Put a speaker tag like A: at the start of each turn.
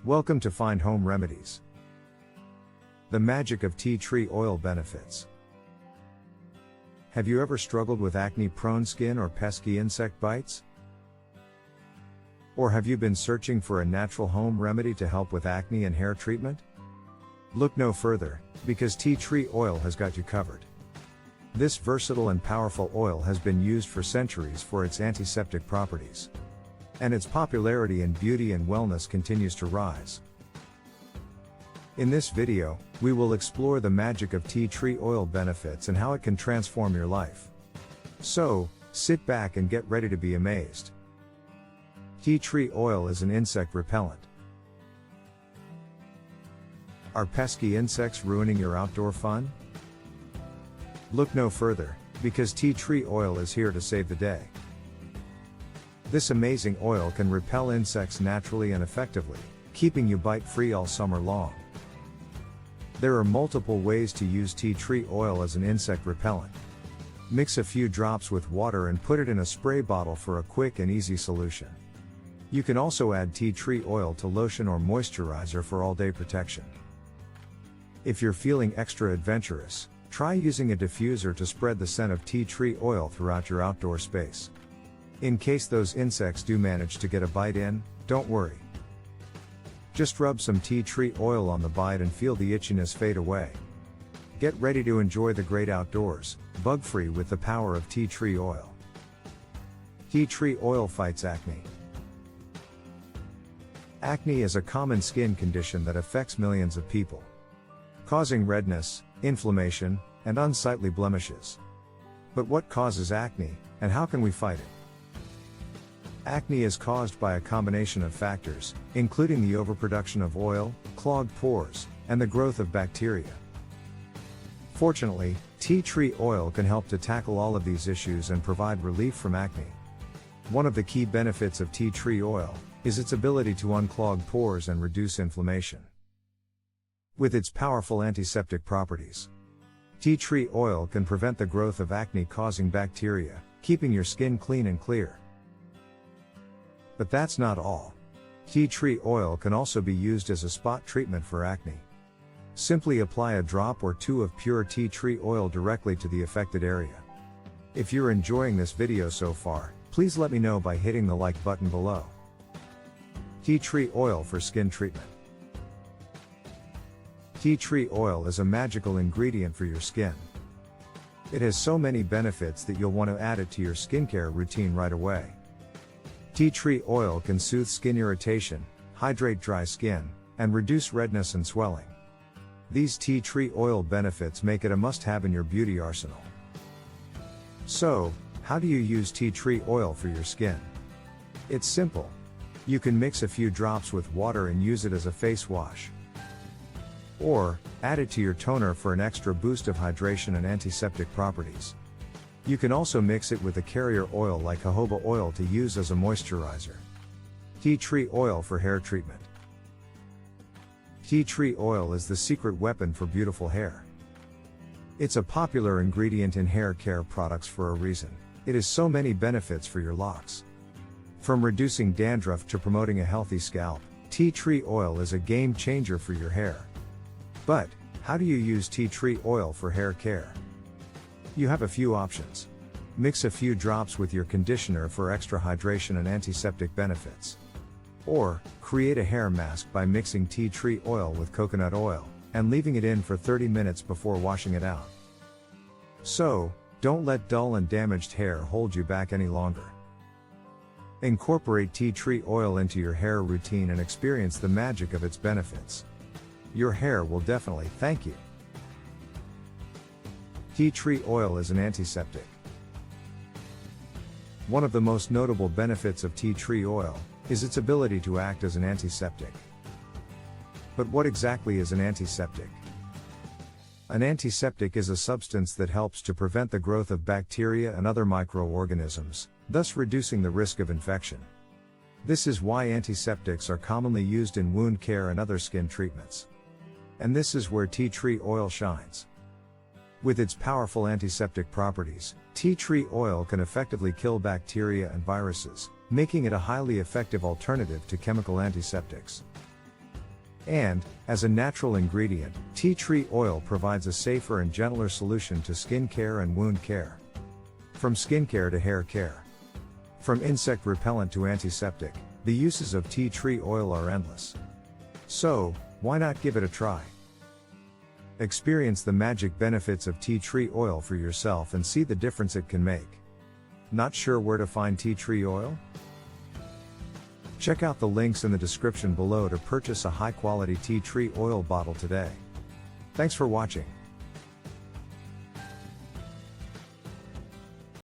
A: Welcome to Find Home Remedies. The magic of tea tree oil benefits. Have you ever struggled with acne-prone skin or pesky insect bites? Or have you been searching for a natural home remedy to help with acne and hair treatment? Look no further, because tea tree oil has got you covered. This versatile and powerful oil has been used for centuries for its antiseptic properties. And its popularity in beauty and wellness continues to rise. In this video, we will explore the magic of tea tree oil benefits and how it can transform your life. So, sit back and get ready to be amazed. Tea tree oil is an insect repellent. Are pesky insects ruining your outdoor fun? Look no further, because tea tree oil is here to save the day. This amazing oil can repel insects naturally and effectively, keeping you bite-free all summer long. There are multiple ways to use tea tree oil as an insect repellent. Mix a few drops with water and put it in a spray bottle for a quick and easy solution. You can also add tea tree oil to lotion or moisturizer for all-day protection. If you're feeling extra adventurous, try using a diffuser to spread the scent of tea tree oil throughout your outdoor space. In case those insects do manage to get a bite in, don't worry. Just rub some tea tree oil on the bite and feel the itchiness fade away. Get ready to enjoy the great outdoors, bug-free with the power of tea tree oil. Tea tree oil fights acne. Acne is a common skin condition that affects millions of people, causing redness, inflammation, and unsightly blemishes. But what causes acne, and how can we fight it? Acne is caused by a combination of factors, including the overproduction of oil, clogged pores, and the growth of bacteria. Fortunately, tea tree oil can help to tackle all of these issues and provide relief from acne. One of the key benefits of tea tree oil is its ability to unclog pores and reduce inflammation. With its powerful antiseptic properties, tea tree oil can prevent the growth of acne-causing bacteria, keeping your skin clean and clear. But that's not all. Tea tree oil can also be used as a spot treatment for acne. Simply apply a drop or two of pure tea tree oil directly to the affected area. If you're enjoying this video so far, please let me know by hitting the like button below. Tea tree oil for skin treatment. Tea tree oil is a magical ingredient for your skin. It has so many benefits that you'll want to add it to your skincare routine right away. Tea tree oil can soothe skin irritation, hydrate dry skin, and reduce redness and swelling. These tea tree oil benefits make it a must-have in your beauty arsenal. So, how do you use tea tree oil for your skin? It's simple. You can mix a few drops with water and use it as a face wash. Or, add it to your toner for an extra boost of hydration and antiseptic properties. You can also mix it with a carrier oil like jojoba oil to use as a moisturizer. Tea tree oil for hair treatment. Tea tree oil is the secret weapon for beautiful hair. It's a popular ingredient in hair care products for a reason. It has so many benefits for your locks. From reducing dandruff to promoting a healthy scalp, tea tree oil is a game changer for your hair. But, how do you use tea tree oil for hair care? You have a few options. Mix a few drops with your conditioner for extra hydration and antiseptic benefits. Or, create a hair mask by mixing tea tree oil with coconut oil, and leaving it in for 30 minutes before washing it out. So, don't let dull and damaged hair hold you back any longer. Incorporate tea tree oil into your hair routine and experience the magic of its benefits. Your hair will definitely thank you. Tea tree oil is an antiseptic. One of the most notable benefits of tea tree oil is its ability to act as an antiseptic. But what exactly is an antiseptic? An antiseptic is a substance that helps to prevent the growth of bacteria and other microorganisms, thus reducing the risk of infection. This is why antiseptics are commonly used in wound care and other skin treatments. And this is where tea tree oil shines. With its powerful antiseptic properties, tea tree oil can effectively kill bacteria and viruses, making it a highly effective alternative to chemical antiseptics. And, as a natural ingredient, tea tree oil provides a safer and gentler solution to skin care and wound care. From skincare to hair care. From insect repellent to antiseptic, the uses of tea tree oil are endless. So, why not give it a try? Experience the magic benefits of tea tree oil for yourself and see the difference it can make. Not sure where to find tea tree oil? Check out the links in the description below to purchase a high-quality tea tree oil bottle today. Thanks for watching.